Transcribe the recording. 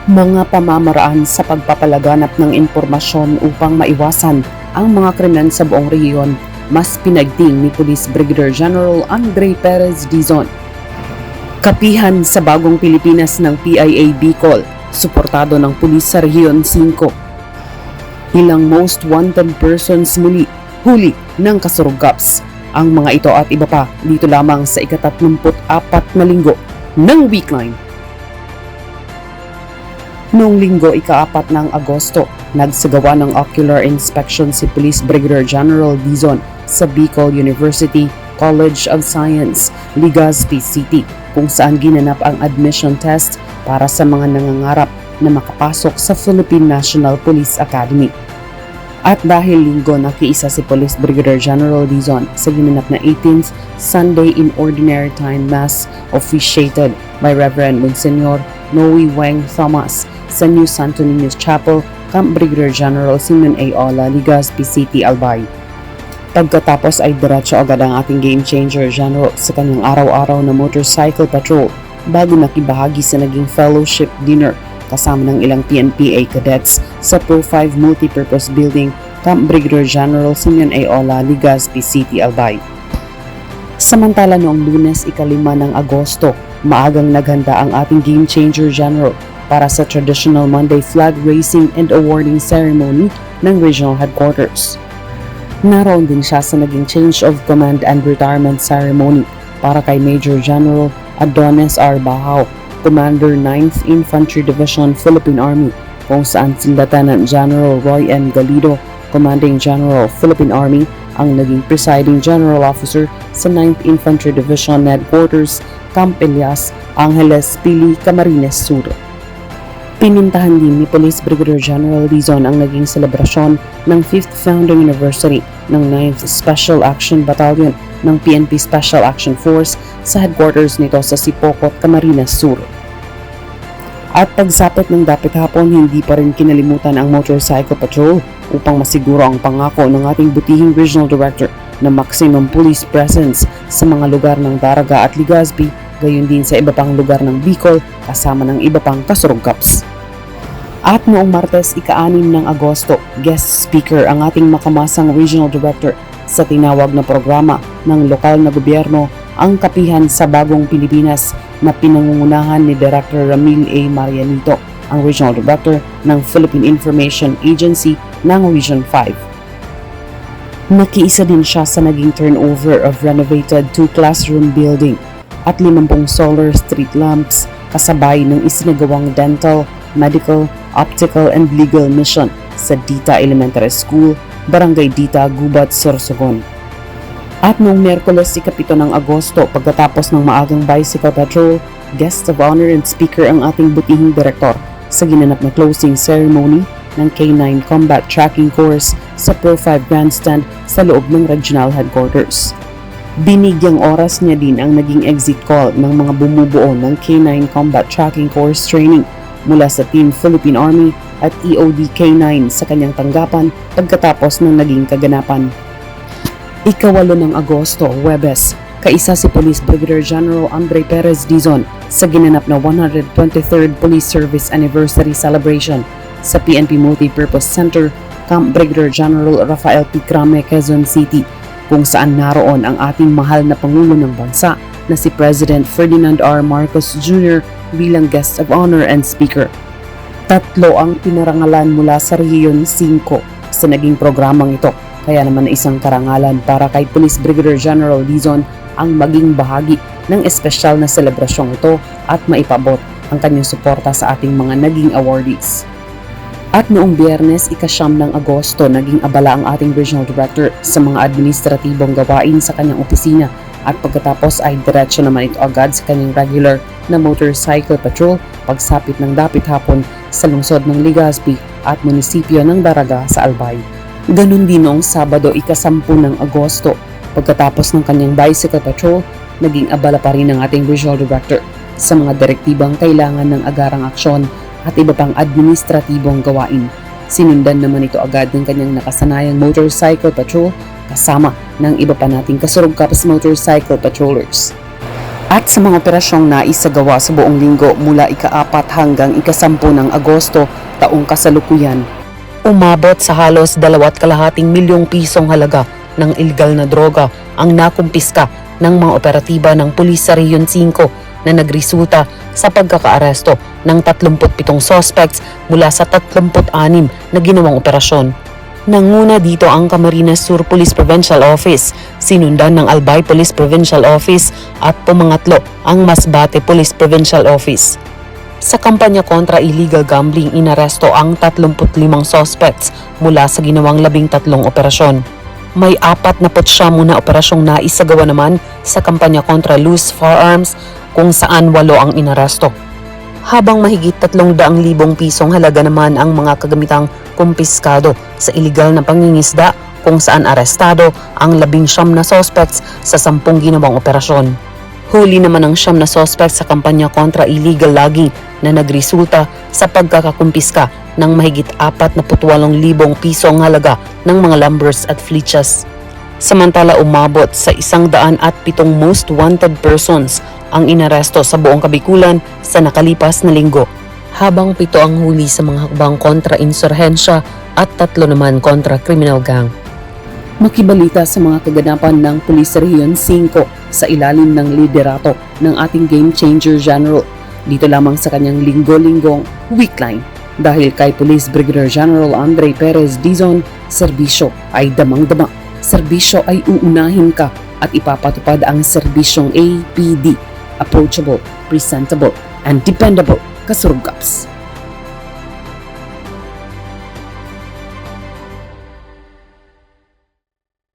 Mga pamamaraan sa pagpapalaganap ng impormasyon upang maiwasan ang mga krimen sa buong rehiyon, mas pinagting ni Police Brigadier General Andre Perez Dizon. Kapihan sa Bagong Pilipinas ng PIA Bicol, suportado ng pulis sa Rehiyon 5. Ilang most wanted persons muli huli ng Kasurug-Gaps. Ang mga ito at iba pa dito lamang sa ika-34 na linggo ng Week 9. Noong linggo ika-4 ng Agosto, nagsagawa ng ocular inspection si Police Brigadier General Dizon sa Bicol University College of Science, Legazpi City, kung saan ginanap ang admission test para sa mga nangangarap na makapasok sa Philippine National Police Academy. At dahil linggo nakiisa si Police Brigadier General Dizon sa ginanap na 18th Sunday in Ordinary Time Mass officiated by Reverend Monsignor Noe Weng Thomas sa New Santo Niño Chapel, Camp Brigadier General Simeon A. Ola, Legazpi City, Albay. Pagkatapos ay diretso agad ang ating game changer General sa kanyang araw-araw na motorcycle patrol bago nakibahagi sa naging fellowship dinner kasama ng ilang PNPA cadets sa Pro 5 Multipurpose Building, Camp Brigadier General Simeon A. Ola, Legazpi City, Albay. Samantala noong Lunes ika-5 ng Agosto, maagang naghanda ang ating game changer General para sa traditional Monday flag raising and awarding ceremony ng regional headquarters. Naroon din siya sa naging change of command and retirement ceremony para kay Major General Adonis R. Bahao, Commander 9th Infantry Division, Philippine Army, kung saan si Lieutenant General Roy M. Galido, Commanding General, Philippine Army, ang naging presiding general officer sa 9th Infantry Division Headquarters, Camp Elias, Angeles, Pili, Camarines Sur. Pinintahan din ni Police Brigadier General Dizon ang naging selebrasyon ng 5th founding anniversary ng 9th Special Action Battalion ng PNP Special Action Force sa headquarters nito sa Sipocot, Camarines Sur. At pagsapit ng dapit hapon, hindi pa rin kinalimutan ang motorcycle patrol upang masiguro ang pangako ng ating butihing Regional Director na maximum police presence sa mga lugar ng Daraga at Legazpi, gayon din sa iba pang lugar ng Bicol kasama ng iba pang Kasurug-Gaps. At noong Martes ika-6 ng Agosto, guest speaker ang ating makamasang Regional Director sa tinawag na programa ng lokal na gobyerno, ang Kapihan sa Bagong Pilipinas, na pinangungunahan ni Director Ramil A. Marianito, ang Regional Director ng Philippine Information Agency ng Region 5. Nakiisa din siya sa naging turnover of renovated 2-classroom building at 50 solar street lamps kasabay ng isinagawang dental, medical, optical and legal mission sa Dita Elementary School, Barangay Dita, Gubat, Sorsogon. At noong Miyerkules ika-7 ng Agosto, pagkatapos ng maagang bicycle patrol, guest of honor and speaker ang ating butihing direktor sa ginanap na closing ceremony ng K9 Combat Tracking Course sa Pro 5 Grandstand sa loob ng regional headquarters. Binigyang oras niya din ang naging exit call ng mga bumubuo ng K9 Combat Tracking Course training mula sa Team Philippine Army at EOD K9 sa kanyang tanggapan pagkatapos ng naging kaganapan. Ika-8 ng Agosto, Huwebes, kaisa si Police Brigadier General Andre Perez Dizon sa ginanap na 123rd Police Service Anniversary Celebration sa PNP Multipurpose Center, Camp Brigadier General Rafael P. Crame, Quezon City, kung saan naroon ang ating mahal na Pangulo ng Bansa na si President Ferdinand R. Marcos Jr. bilang guest of honor and speaker. 3 ang pinarangalan mula sa Rehiyon 5 sa naging programang ito, kaya naman isang karangalan para kay Police Brigadier General Dizon ang maging bahagi ng espesyal na selebrasyong ito at maipabot ang kanyang suporta sa ating mga naging awardees. At noong Biyernes ika-9 ng Agosto, naging abala ang ating Regional Director sa mga administratibong gawain sa kanyang opisina at pagkatapos ay diretso naman ito agad sa kanyang regular na motorcycle patrol pagsapit ng dapit hapon sa lungsod ng Legazpi at munisipyo ng Daraga sa Albay. Ganun din noong Sabado ika-10 ng Agosto, pagkatapos ng kanyang bicycle patrol, naging abala pa rin ang ating Regional Director sa mga direktibang kailangan ng agarang aksyon at iba pang administratibong gawain. Sinundan naman ito agad ng kanyang nakasanayang motorcycle patrol kasama ng iba pa nating Kasurug-Gaps motorcycle patrollers. At sa mga operasyong naisagawa sa buong linggo mula ika-4 hanggang ika-10 ng Agosto taong kasalukuyan, umabot sa halos 2.5 milyong pisong halaga ng illegal na droga ang nakumpiska ng mga operatiba ng pulis sa Rehiyon 5 na nagresulta sa pagkakaaresto ng 37 suspects mula sa 36 na ginawang operasyon. Nanguna dito ang Camarines Sur Police Provincial Office, sinundan ng Albay Police Provincial Office at pumangatlo ang Masbate Police Provincial Office. Sa kampanya kontra illegal gambling, inaresto ang 35 suspects mula sa ginawang 13 operasyon. May 49 na operasyong naisagawa naman sa kampanya kontra loose firearms kung saan 8 ang inaresto. Habang mahigit 300,000 pisong halaga naman ang mga kagamitang kumpiskado sa iligal na pangingisda kung saan arestado ang 19 na suspects sa 10 ginawang operasyon. Huli naman ang 9 na suspects sa kampanya kontra illegal logging na nagresulta sa pagkakakumpiska ng mahigit 48,000 pisong halaga ng mga lumbers at fleeches. Samantala umabot sa 107 most wanted persons ang inaresto sa buong Kabikulan sa nakalipas na linggo, habang 7 ang huli sa mga hakbang kontra insurhensya at 3 naman kontra criminal gang. Makibalita sa mga kaganapan ng Police Rehiyon 5 sa ilalim ng liderato ng ating Game Changer General dito lamang sa kanyang linggo-linggong Weekline. Dahil kay Police Brigadier General Andre Perez Dizon, serbisyo ay damang-dama. Serbisyo ay uunahin ka at ipapatupad ang serbisyong APD, approachable, presentable, and dependable kasurugkaps.